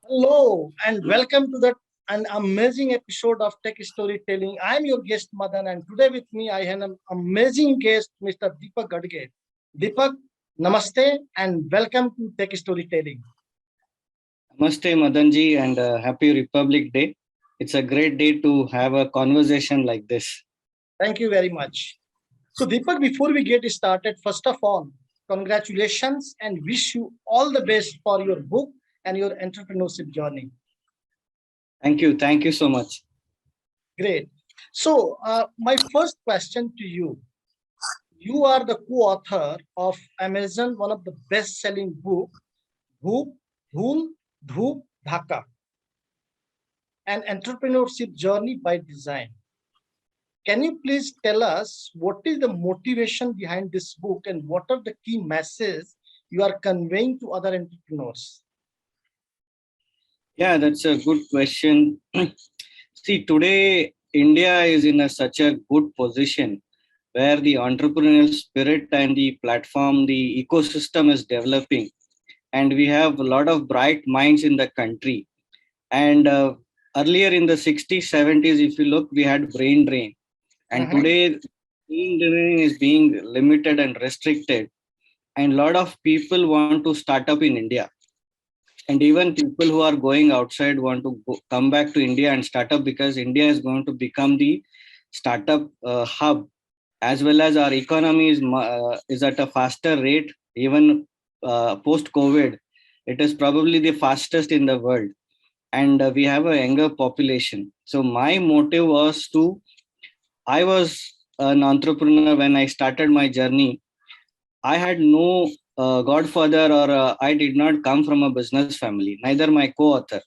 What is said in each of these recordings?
Hello and welcome to an amazing episode of Tech Storytelling. I'm your guest Madan, and today with me I have an amazing guest, Mr. Deepak Ghadge. Deepak, namaste and welcome to Tech Storytelling. Namaste, Madanji, and happy Republic Day. It's a great day to have a conversation like this. Thank you very much. So, Deepak, before we get started, first of all, congratulations and wish you all the best for your book and your entrepreneurship journey. Thank you. Thank you so much. Great. So, my first question to you, you are the co-author of Amazon, one of the best-selling book, Dhoop, Dhool, Dhoop, Dhaka, an entrepreneurship journey by design. Can you please tell us what is the motivation behind this book and what are the key messages you are conveying to other entrepreneurs? Yeah, that's a good question. See, today India is in such a good position where the entrepreneurial spirit and the platform, the ecosystem is developing, and we have a lot of bright minds in the country. And earlier in the 60s, 70s, if you look, we had brain drain. And Mhm. today, brain drain is being limited and restricted. And a lot of people want to start up in India. And even people who are going outside want to come back to India and start up because India is going to become the startup hub, as well as our economy is at a faster rate. Even post COVID, it is probably the fastest in the world, and we have a younger population. So my motive was to I was an entrepreneur when I started my journey. I had no godfather, or I did not come from a business family, neither my co author.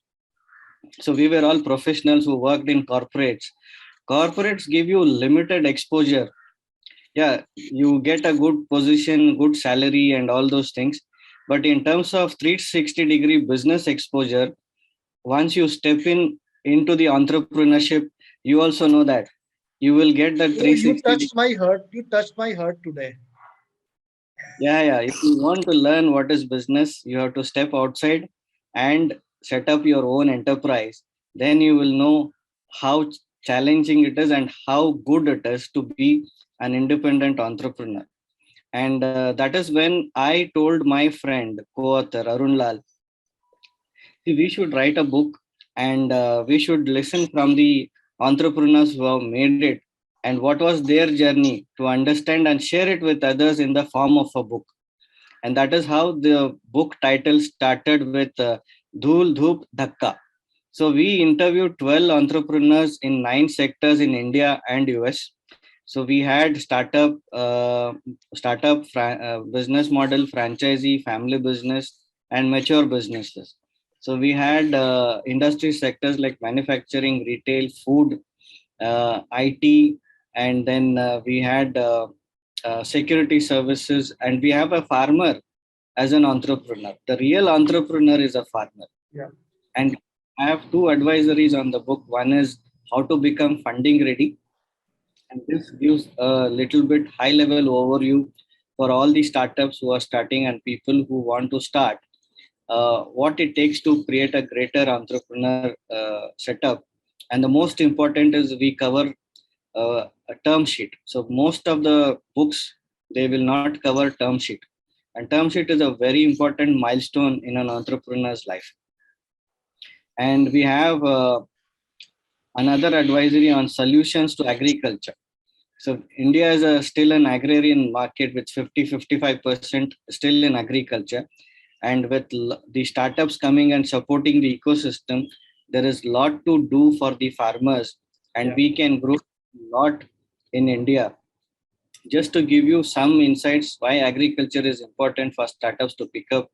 So we were all professionals who worked in corporates. Corporates give you limited exposure. Yeah, you get a good position, good salary, and all those things. But in terms of 360-degree business exposure, once you step into the entrepreneurship, you also know that you will get that You 360. touched my heart. You touched my heart today. Yeah. If you want to learn what is business, you have to step outside and set up your own enterprise. Then you will know how challenging it is and how good it is to be an independent entrepreneur. And that is when I told my friend, co-author Arun Lal, we should write a book, and we should listen from the entrepreneurs who have made it and what was their journey to understand and share it with others in the form of a book. And that is how the book title started with Dhool Dhoop Dhakka. So we interviewed 12 entrepreneurs in 9 sectors in India and US. So we had business model, franchisee, family business, and mature businesses. So we had industry sectors like manufacturing, retail, food, IT, and then we had security services, and we have a farmer as an entrepreneur. The real entrepreneur is a farmer. Yeah. And I have two advisories on the book. One is how to become funding ready, and this gives a little bit high level overview for all the startups who are starting and people who want to start. What it takes to create a greater entrepreneur setup. And the most important is we cover a term sheet. So most of the books, they will not cover term sheet. And term sheet is a very important milestone in an entrepreneur's life. And we have another advisory on solutions to agriculture. So India is still an agrarian market with 50-55% still in agriculture. And with the startups coming and supporting the ecosystem, there is a lot to do for the farmers, and we can grow a lot in India. Just to give you some insights why agriculture is important for startups to pick up,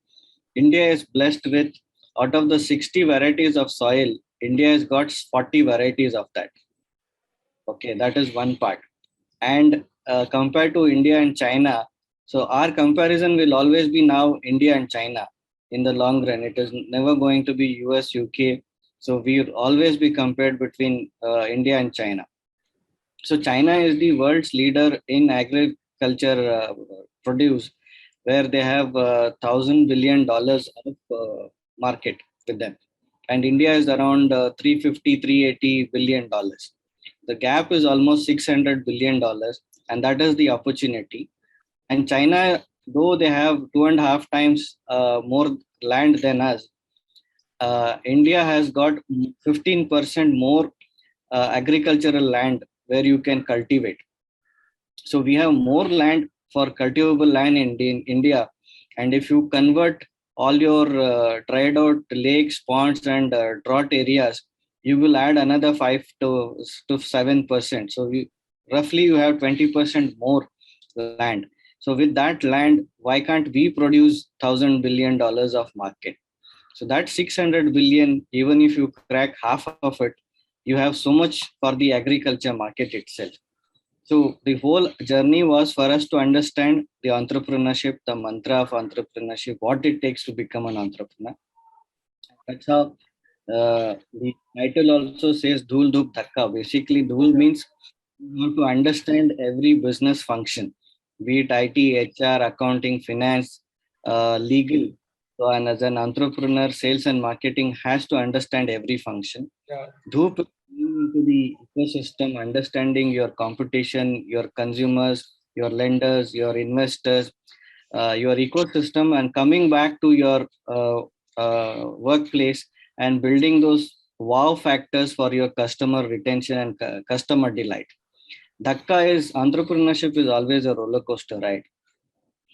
India is blessed with, out of the 60 varieties of soil, India has got 40 varieties of that. Okay, that is one part. And compared to India and China, so our comparison will always be now India and China in the long run. It is never going to be US, UK. So we will always be compared between India and China. So China is the world's leader in agriculture produce, where they have $1,000 billion of market with them. and India is around 350, $380 billion. The gap is almost $600 billion, and that is the opportunity. And China, though they have 2.5 times more land than us, India has got 15% more agricultural land where you can cultivate. So we have more land for cultivable land in India. And if you convert all your dried out lakes, ponds, and drought areas, you will add another 5 to 7%. So roughly you have 20% more land. So with that land, why can't we produce $1,000 billion of market? So that 600 billion, even if you crack half of it, you have so much for the agriculture market itself. So the whole journey was for us to understand the entrepreneurship, the mantra of entrepreneurship, what it takes to become an entrepreneur. That's how the title also says Dhul Dhup Dhakka. Basically, Dhul means you have to understand every business function, be it IT, HR, accounting, finance, legal. So, and as an entrepreneur, sales and marketing has to understand every function. Yeah. Dhoop is going into the ecosystem, understanding your competition, your consumers, your lenders, your investors, your ecosystem, and coming back to your workplace and building those wow factors for your customer retention and customer delight. Dhakka is entrepreneurship is always a roller coaster ride.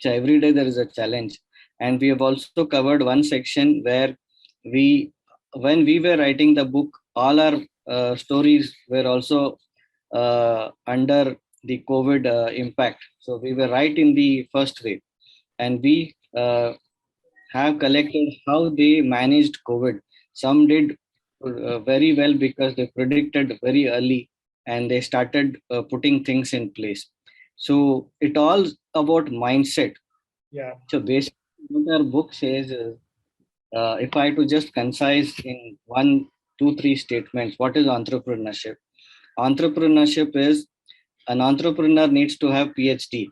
So every day there is a challenge. And we have also covered one section where when we were writing the book, all our stories were also under the COVID impact. So we were right in the first wave, and we have collected how they managed COVID. Some did very well because they predicted very early and they started putting things in place. So it all about mindset. Yeah. So basically, what our book says is, if I to just concise in one, two, three statements, what is entrepreneurship? Entrepreneurship is an entrepreneur needs to have PhD.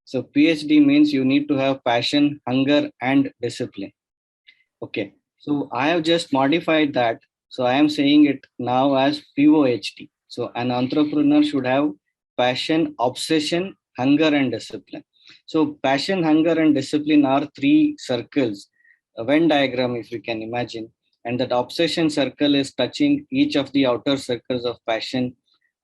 So PhD means you need to have passion, hunger, and discipline. Okay. So I have just modified that. So I am saying it now as POHD. So an entrepreneur should have passion, obsession, hunger, and discipline. So passion, hunger, and discipline are three circles, a Venn diagram, if you can imagine. And that obsession circle is touching each of the outer circles of passion,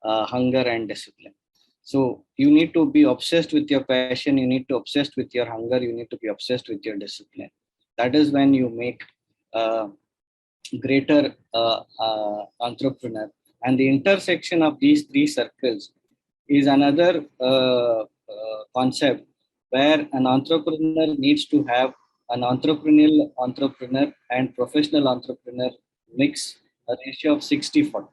hunger, and discipline. So you need to be obsessed with your passion, you need to obsessed with your hunger, you need to be obsessed with your discipline. That is when you make a greater entrepreneur. And the intersection of these three circles is another concept where an entrepreneur needs to have an entrepreneurial entrepreneur and professional entrepreneur mix a ratio of 60-40.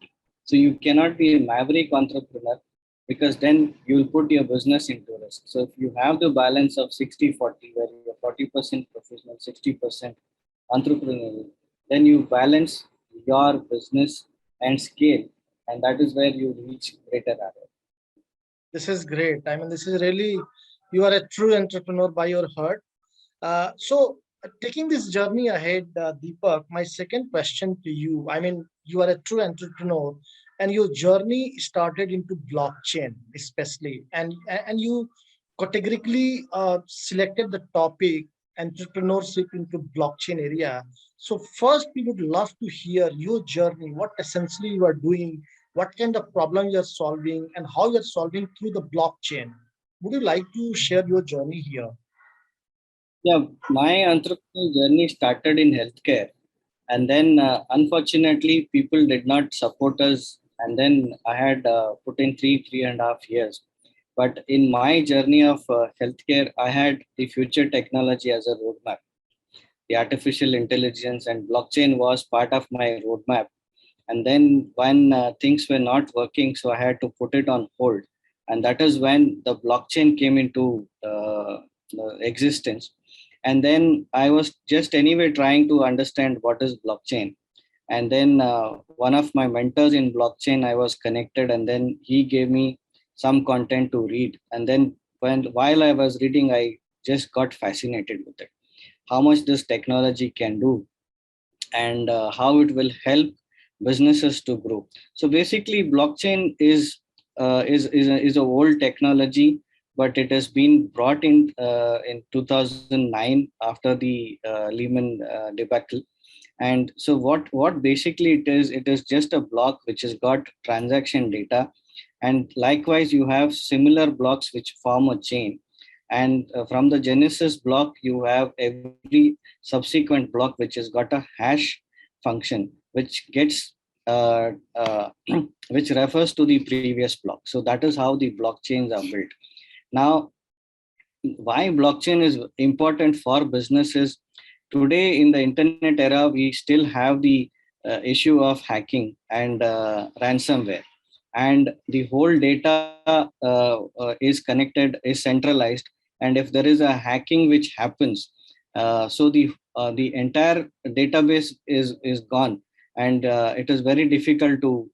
So you cannot be a maverick entrepreneur because then you will put your business into risk. So if you have the balance of 60-40, where you're 40% professional, 60% entrepreneurial, then you balance your business and scale, and that is where you reach greater ROI. This is great. I mean, this is really, you are a true entrepreneur by your heart. Taking this journey ahead, Deepak, my second question to you, I mean, you are a true entrepreneur and your journey started into blockchain, especially, and you categorically selected the topic entrepreneurship into blockchain area. So first, we would love to hear your journey, what essentially you are doing, what kind of problem you're solving, and how you're solving through the blockchain. Would you like to share your journey here? Yeah, my entrepreneurial journey started in healthcare, and then unfortunately, people did not support us. And then I had put in 3.5 years. But in my journey of healthcare, I had the future technology as a roadmap. The artificial intelligence and blockchain was part of my roadmap. And then when things were not working, so I had to put it on hold. And that is when the blockchain came into existence. And then I was just anyway trying to understand what is blockchain. And then one of my mentors in blockchain, I was connected, and then he gave me some content to read. And then while I was reading, I just got fascinated with it, how much this technology can do. and how it will help businesses to grow. So basically, blockchain is a old technology, but it has been brought in 2009 after the Lehman debacle. And so what basically it is just a block which has got transaction data, and likewise you have similar blocks which form a chain. And from the genesis block you have every subsequent block which has got a hash function which gets which refers to the previous block. So that is how the blockchains are built. Now, why blockchain is important for businesses today in the internet era? We still have the issue of hacking and ransomware, and the whole data is connected, is centralized. And if there is a hacking which happens, so the entire database is gone, and it is very difficult to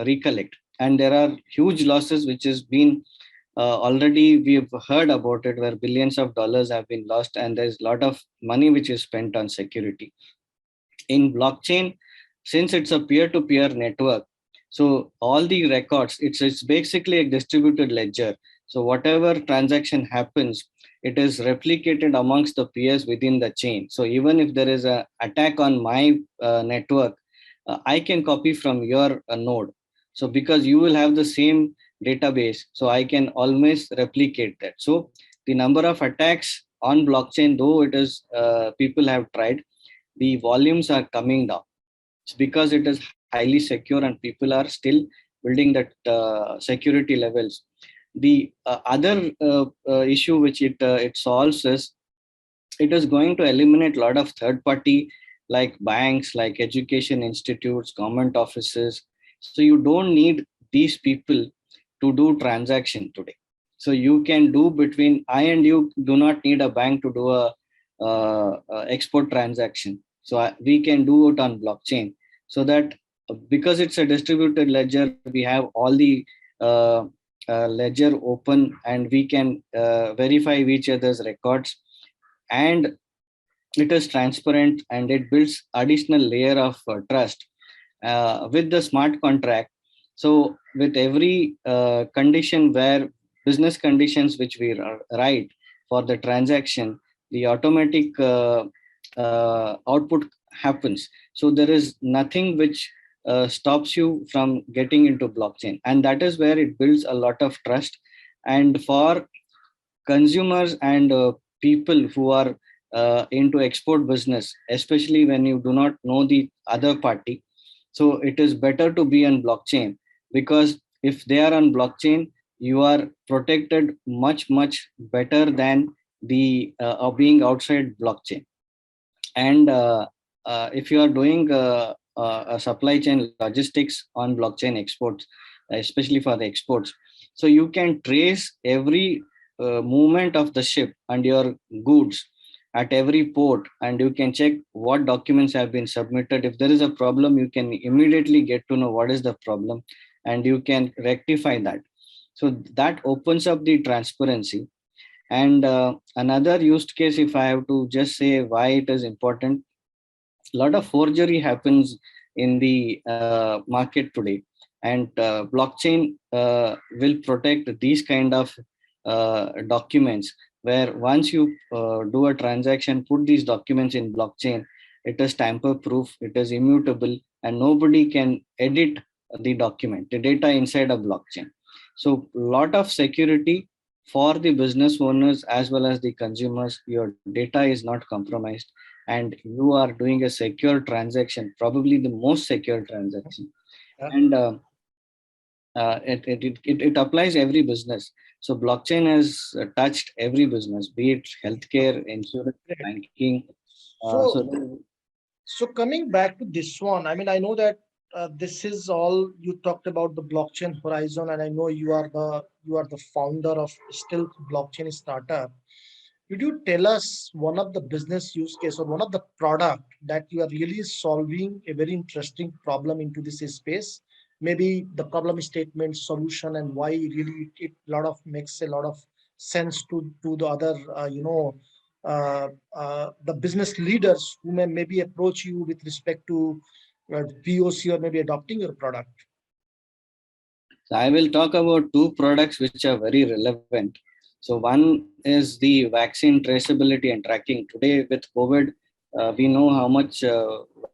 recollect, and there are huge losses which has been already we've heard about it, where billions of dollars have been lost, and there's a lot of money which is spent on security. In blockchain, since it's a peer-to-peer network, so all the records, it's basically a distributed ledger. So whatever transaction happens, it is replicated amongst the peers within the chain. So even if there is a attack on my network, I can copy from your node. So because you will have the same database, so I can always replicate that. So the number of attacks on blockchain, though it is people have tried, the volumes are coming down. It's because it is highly secure and people are still building that security levels. The other issue which it solves is it is going to eliminate a lot of third party like banks, like education institutes, government offices. So you don't need these people to do transaction today. So you can do between I and you, do not need a bank to do a export transaction. So we can do it on blockchain, so that because it's a distributed ledger, we have all the uh, ledger open, and we can verify each other's records, and it is transparent, and it builds additional layer of trust with the smart contract. So with every condition where business conditions which we write for the transaction, the automatic output happens. So there is nothing which stops you from getting into blockchain, and that is where it builds a lot of trust. And for consumers and people who are into export business, especially when you do not know the other party, so it is better to be on blockchain, because if they are on blockchain, you are protected much better than the being outside blockchain. And if you are doing a supply chain logistics on blockchain exports, especially for the exports, so you can trace every movement of the ship and your goods at every port, and you can check what documents have been submitted. If there is a problem, you can immediately get to know what is the problem, and you can rectify that. So that opens up the transparency. And another use case, if I have to just say why it is important, a lot of forgery happens in the market today, and blockchain will protect these kind of documents, where once you do a transaction, put these documents in blockchain, it is tamper proof, it is immutable, and nobody can edit the document, the data inside a blockchain. So lot of security for the business owners as well as the consumers. Your data is not compromised, and you are doing a secure transaction, probably the most secure transaction. Yeah, And it applies every business. So blockchain has touched every business, be it healthcare, insurance, great. banking. So, So so coming back to this one, I mean, I know that this is all you talked about the blockchain horizon, and I know you are the founder of Still Blockchain Startup. Could you tell us one of the business use case or one of the product that you are really solving a very interesting problem into this space? Maybe the problem statement, solution, and why really it lot of makes a lot of sense to the other the business leaders who may maybe approach you with respect to POC or maybe adopting your product? So I will talk about two products which are very relevant. So one is the vaccine traceability and tracking. Today with COVID, we know how much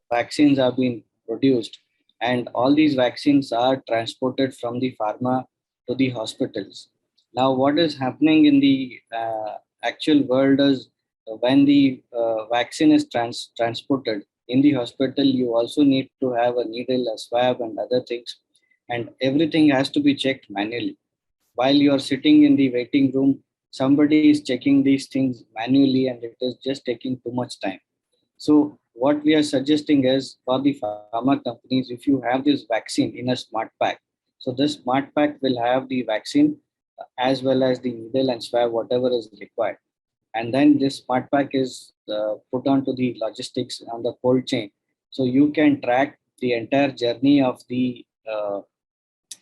vaccines have been produced, and all these vaccines are transported from the pharma to the hospitals. Now, what is happening in the actual world is when the vaccine is transported in the hospital, you also need to have a needle, a swab, and other things, and everything has to be checked manually. While you are sitting in the waiting room, somebody is checking these things manually, and it is just taking too much time. So what we are suggesting is for the pharma companies, if you have this vaccine in a smart pack, so this smart pack will have the vaccine as well as the needle and swab, whatever is required. And then this smart pack is put onto the logistics on the cold chain. So you can track the entire journey of the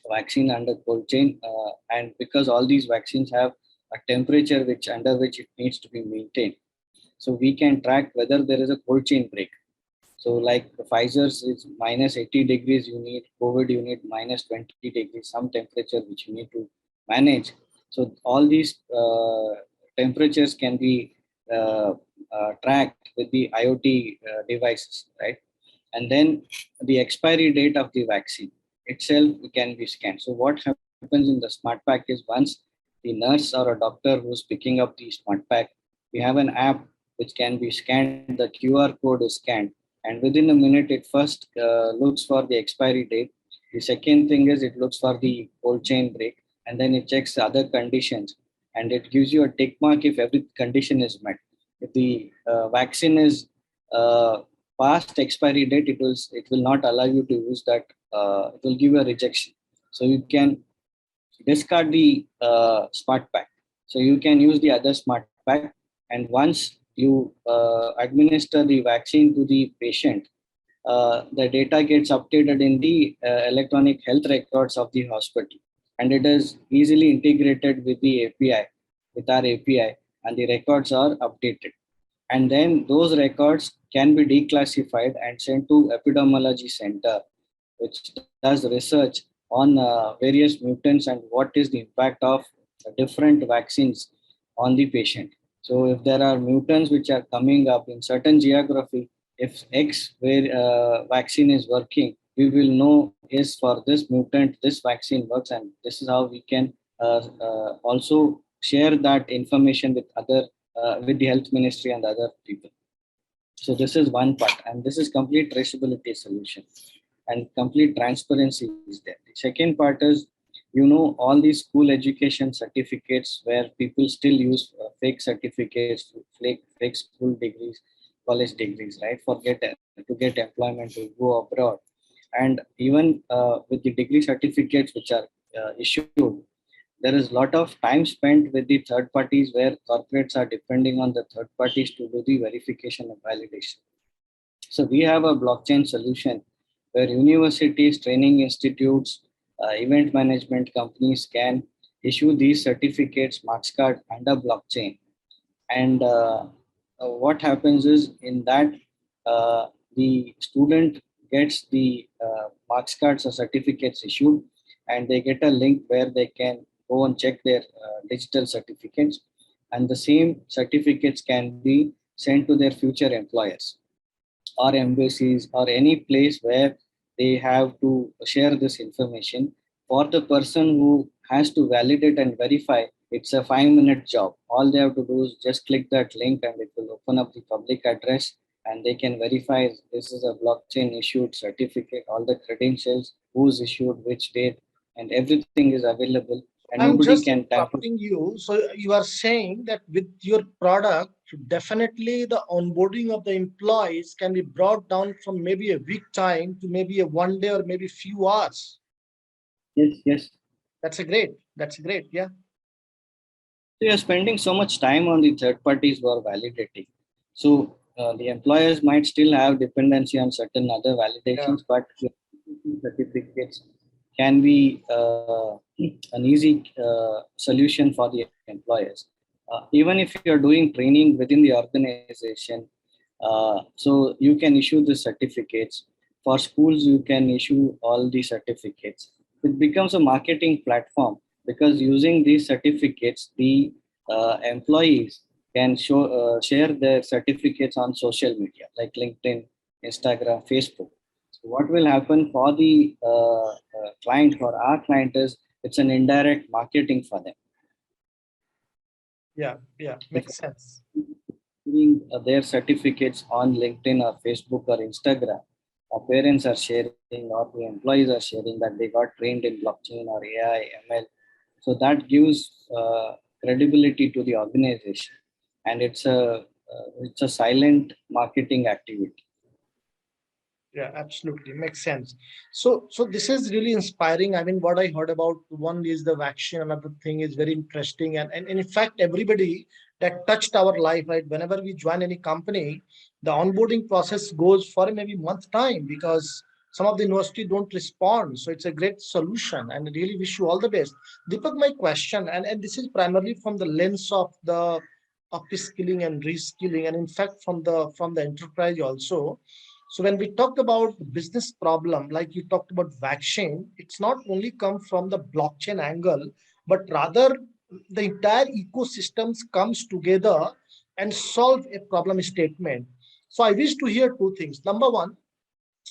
vaccine under cold chain, and because all these vaccines have a temperature which under which it needs to be maintained, so we can track whether there is a cold chain break. So like the Pfizer's is minus 80 degrees, you need COVID, you need minus 20 degrees, some temperature which you need to manage. So all these temperatures can be tracked with the IoT devices, right? And then the expiry date of the vaccine itself can be scanned. So what happens in the smart pack is once the nurse or a doctor who's picking up the smart pack, we have an app which can be scanned, the QR code is scanned, and within a minute it first looks for the expiry date. The second thing is it looks for the cold chain break, and then it checks the other conditions, and it gives you a tick mark if every condition is met. If the vaccine is past expiry date, it will not allow you to use that. It will give you a rejection. So you can discard the smart pack. So you can use the other smart pack, and once you administer the vaccine to the patient, the data gets updated in the electronic health records of the hospital, and it is easily integrated with the API, with our API, and the records are updated. And then those records can be declassified and sent to epidemiology center, which does research on various mutants and what is the impact of different vaccines on the patient. So if there are mutants which are coming up in certain geography, if X where vaccine is working, we will know is for this mutant this vaccine works, and this is how we can also share that information with other with the health ministry and other people. So this is one part, and this is complete traceability solution, and complete transparency is there. The second part is, all these school education certificates where people still use fake certificates, fake school degrees, college degrees, right? To get employment, to go abroad, and even with the degree certificates which are issued, there is a lot of time spent with the third parties where corporates are depending on the third parties to do the verification and validation. So we have a blockchain solution where universities, training institutes, event management companies can issue these certificates, marks card under blockchain. And what happens is in that the student gets the marks cards or certificates issued, and they get a link where they can go and check their digital certificates, and the same certificates can be sent to their future employers or embassies or any place where they have to share this information. For the person who has to validate and verify, it's a 5-minute job. All they have to do is just click that link, and it will open up the public address, and they can verify this is a blockchain issued certificate, all the credentials, who's issued, which date, and everything is available, and I'm nobody just can tamper. interrupting you. So you are saying that with your product, definitely the onboarding of the employees can be brought down from maybe a week time to maybe a 1 day or maybe few hours. Yes, yes. That's a great. That's great. Yeah. So you're spending so much time on the third parties who are validating. So the employers might still have dependency on certain other Yeah. validations, but your certificates can be an easy solution for the employers. Even if you're doing training within the organization, so you can issue the certificates. For schools, you can issue all the certificates. It becomes a marketing platform because using these certificates, the employees can share their certificates on social media like LinkedIn, Instagram, Facebook. So what will happen for the client, for our client, is it's an indirect marketing for them. Yeah, yeah, If makes sense. sharing their certificates on LinkedIn or Facebook or Instagram, our parents are sharing or the employees are sharing that they got trained in blockchain or AI, ML. So that gives credibility to the organization, and it's a silent marketing activity. Yeah, absolutely. Makes sense. So this is really inspiring. I mean, what I heard about, one is the vaccine, another thing is very interesting. And in fact, everybody that touched our life, right? Whenever we join any company, the onboarding process goes for maybe month time because some of the university don't respond. So it's a great solution and I really wish you all the best. Deepak, my question, and this is primarily from the lens of the upskilling and reskilling, and in fact from the enterprise also. So when we talk about the business problem, like you talked about vaccine, it's not only come from the blockchain angle, but rather the entire ecosystems comes together and solve a problem statement. So I wish to hear two things. Number one,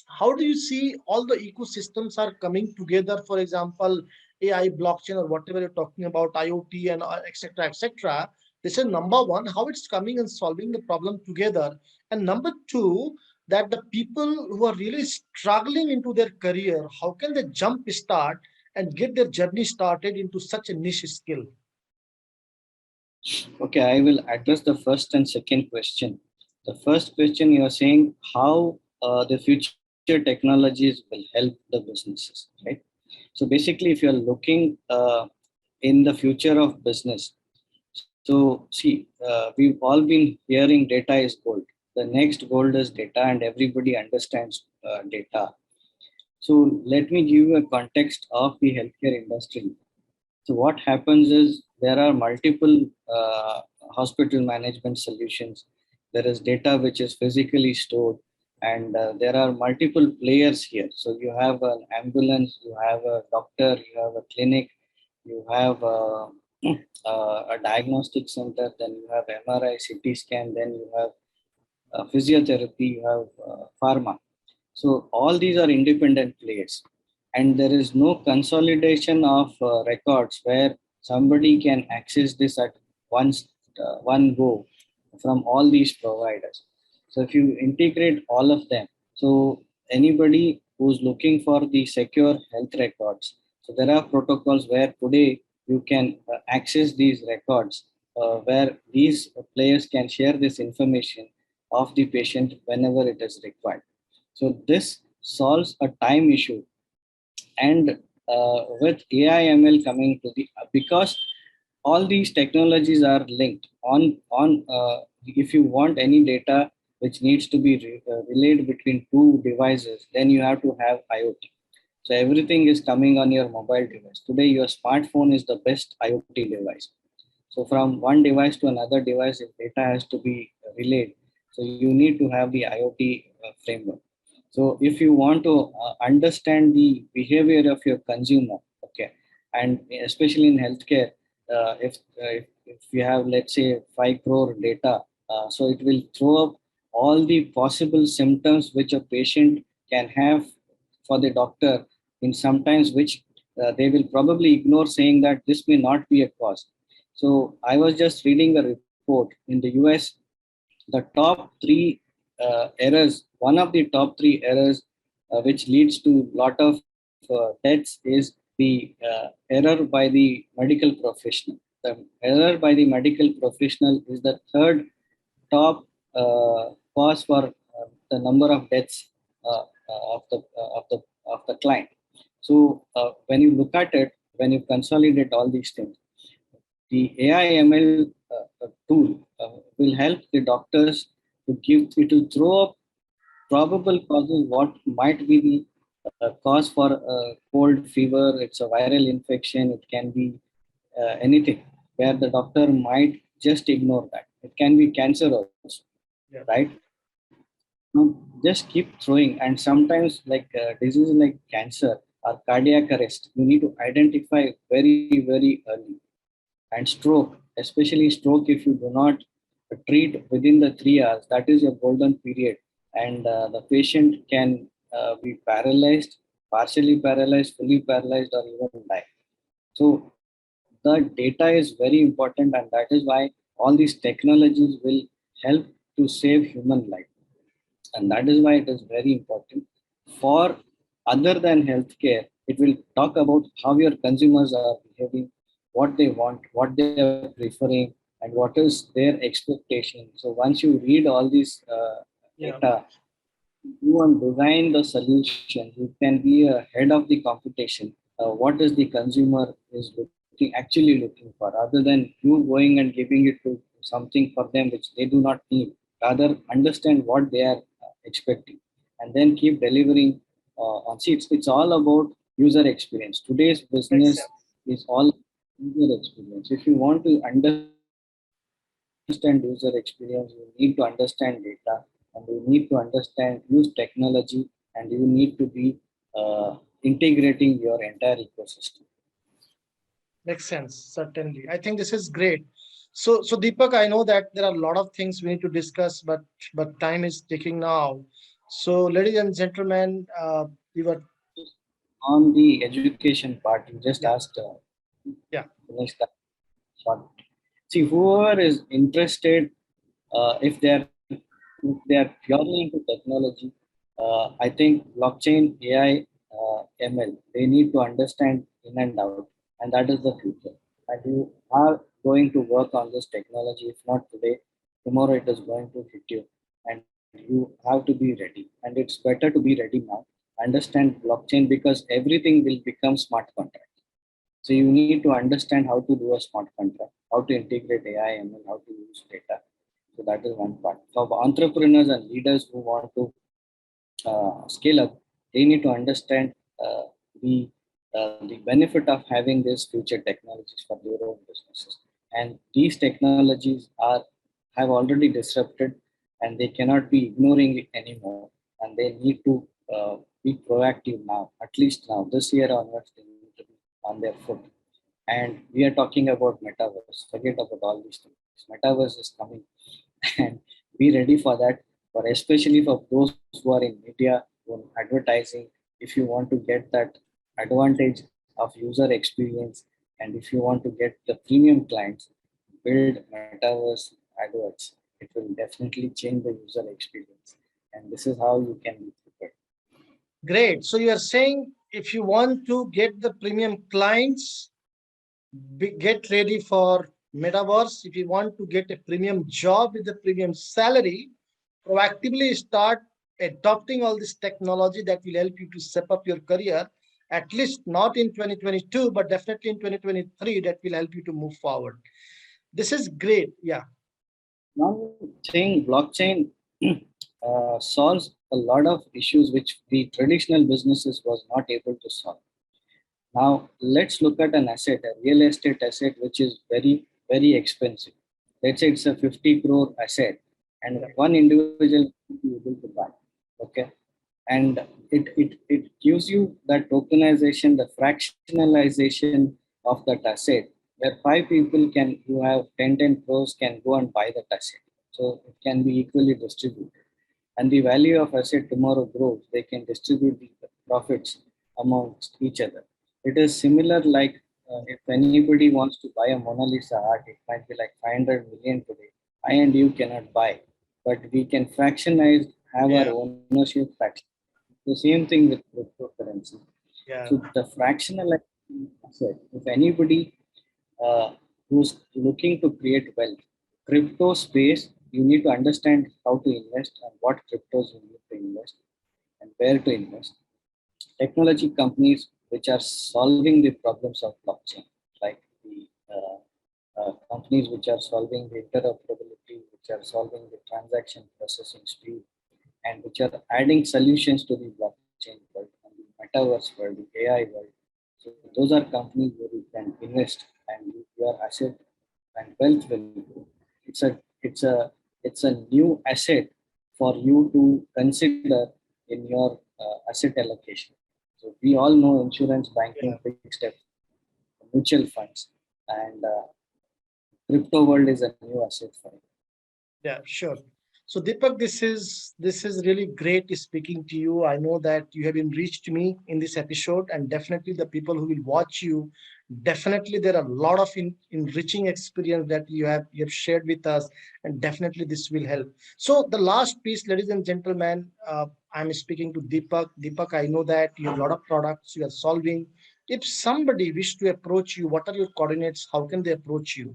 how do you see all the ecosystems are coming together? For example, AI, blockchain, or whatever you're talking about, IoT, and etc. etc. This is number one, how it's coming and solving the problem together. And number two, that the people who are really struggling into their career, how can they jump start and get their journey started into such a niche skill? Okay, I will address the first and second question. The first question, you are saying how the future technologies will help the businesses, right? So basically, if you are looking in the future of business, so see, we've all been hearing data is gold. The next gold is data, and everybody understands data. So let me give you a context of the healthcare industry. So what happens is there are multiple hospital management solutions. There is data which is physically stored, and there are multiple players here. So you have an ambulance, you have a doctor, you have a clinic, you have a diagnostic center, then you have MRI, CT scan, then you have physiotherapy, you have pharma. So all these are independent players, and there is no consolidation of records where somebody can access this at one go from all these providers. So if you integrate all of them, so anybody who's looking for the secure health records, so there are protocols where today you can access these records, where these players can share this information of the patient whenever it is required. So this solves a time issue, and with AI ML coming to the because all these technologies are linked on. If you want any data which needs to be relayed between two devices, then you have to have IoT. So everything is coming on your mobile device. Today, your smartphone is the best IoT device. So from one device to another device, if data has to be relayed, so you need to have the IoT framework. So if you want to understand the behavior of your consumer, okay, and especially in healthcare, if you have, let's say, 5 crore data, so it will throw up all the possible symptoms which a patient can have for the doctor in sometimes which they will probably ignore, saying that this may not be a cause. So I was just reading a report in the US. The top three errors, one of the top three errors which leads to lot of deaths is the error by the medical professional. The error by the medical professional is the third top cause for the number of deaths of the client. So when you look at it, when you consolidate all these things, the AI ML tool will help the doctors to give it will throw up probable causes, what might be the cause for cold fever. It's a viral infection. It can be anything where the doctor might just ignore that. It can be cancer also, Yeah. right? Just keep throwing. And sometimes, like diseases like cancer or cardiac arrest, you need to identify very, very early. And stroke, especially stroke, if you do not treat within the 3 hours, that is your golden period. And the patient can be paralyzed, partially paralyzed, fully paralyzed, or even die. So the data is very important, and that is why all these technologies will help to save human life. And that is why it is very important. For other than healthcare, it will talk about how your consumers are behaving, what they want, what they are preferring, and what is their expectation. So once you read all these Yeah. data, you and design the solution, you can be ahead of the competition. What is the consumer is actually looking for, rather than you going and giving it to something for them which they do not need. Rather, understand what they are expecting, and then keep delivering on. See, it's all about user experience. Today's Makes business sense. is all user experience. If you want to understand user experience, you need to understand data, and you need to understand use technology, and you need to be integrating your entire ecosystem. Makes sense. Certainly. I think this is great. So Deepak, I know that there are a lot of things we need to discuss, but time is ticking now. So, ladies and gentlemen, we were On the education part, you just yeah, asked, yeah, finish that short. See, whoever is interested, if they are purely into technology, I think blockchain, AI, ML, they need to understand in and out, and that is the future. And you are going to work on this technology. If not today, tomorrow it is going to hit you, and you have to be ready. And it's better to be ready now. Understand blockchain, because everything will become smart contract. So you need to understand how to do a smart contract, how to integrate AI, ML, how to use data. So that is one part. For entrepreneurs and leaders who want to scale up, they need to understand uh, the the benefit of having these future technologies for their own businesses. And these technologies are have already disrupted, and they cannot be ignoring it anymore. And they need to be proactive now, at least now, this year onwards, they need to be on their foot. And we are talking about metaverse. Forget about all these things. Metaverse is coming, and be ready for that. For especially for those who are in media, who are advertising, if you want to get that advantage of user experience, and if you want to get the premium clients, build metaverse adverts. It will definitely change the user experience, and this is how you can be prepared. great. So you are saying if you want to get the premium clients, get ready for metaverse. If you want to get a premium job with a premium salary, proactively start adopting all this technology that will help you to step up your career, at least not in 2022, but definitely in 2023, that will help you to move forward. This is great. Yeah. One thing, blockchain solves a lot of issues which the traditional businesses was not able to solve. Now, let's look at an asset, a real estate asset, which is very, very expensive. Let's say it's a 50 crore asset, and Yeah. one individual will be able to buy. Okay. And it gives you that tokenization, the fractionalization of that asset, where five people can, who have 10 crores, can go and buy that asset. So it can be equally distributed. And the value of asset tomorrow grows, they can distribute the profits amongst each other. It is similar like if anybody wants to buy a Mona Lisa art, it might be like 500 million today. I and you cannot buy, but we can fractionize, have our Yeah. ownership fraction. The same thing with cryptocurrency. Yeah. So the fractional asset, if anybody who's looking to create wealth, crypto space, you need to understand how to invest and what cryptos you need to invest and where to invest. Technology companies which are solving the problems of blockchain, like the companies which are solving the interoperability, which are solving the transaction processing speed, and which are adding solutions to the blockchain world and the metaverse world, the AI world. So those are companies where you can invest, and your asset and wealth will grow. it's a new asset for you to consider in your asset allocation. So we all know insurance, banking, Yeah. fixed deposit, mutual funds, and crypto world is a new asset for you. Yeah, sure. So Deepak, this is really great speaking to you. I know that you have enriched me in this episode, and definitely the people who will watch you, definitely there are a lot of enriching experience that you have shared with us, and definitely this will help. So the last piece, ladies and gentlemen, I'm speaking to Deepak. Deepak, I know that you have a lot of products you are solving. If somebody wish to approach you, what are your coordinates? How can they approach you?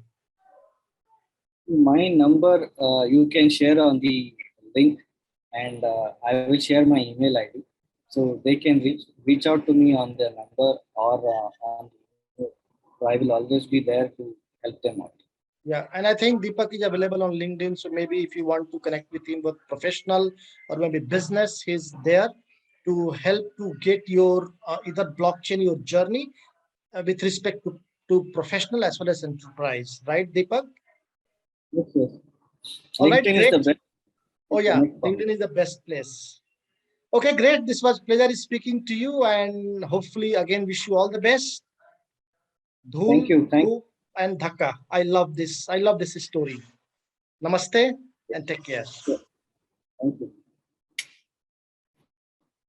My number you can share on the link, and I will share my email ID, so they can reach out to me on the number or on the email. So I will always be there to help them out. Yeah, and I think Deepak is available on LinkedIn. So maybe if you want to connect with him with professional or maybe business, he's there to help to get your either blockchain your journey with respect to professional as well as enterprise, right, Deepak? Yes, yes. All right, LinkedIn is great. the best Oh to yeah, connect for me. LinkedIn is the best place. Okay, great. This was pleasure speaking to you, and hopefully again wish you all the best. Thank Dhum, you. Thank Dhoop, and Dhaka. I love this. I love this story. Namaste and take care. you. Thank you.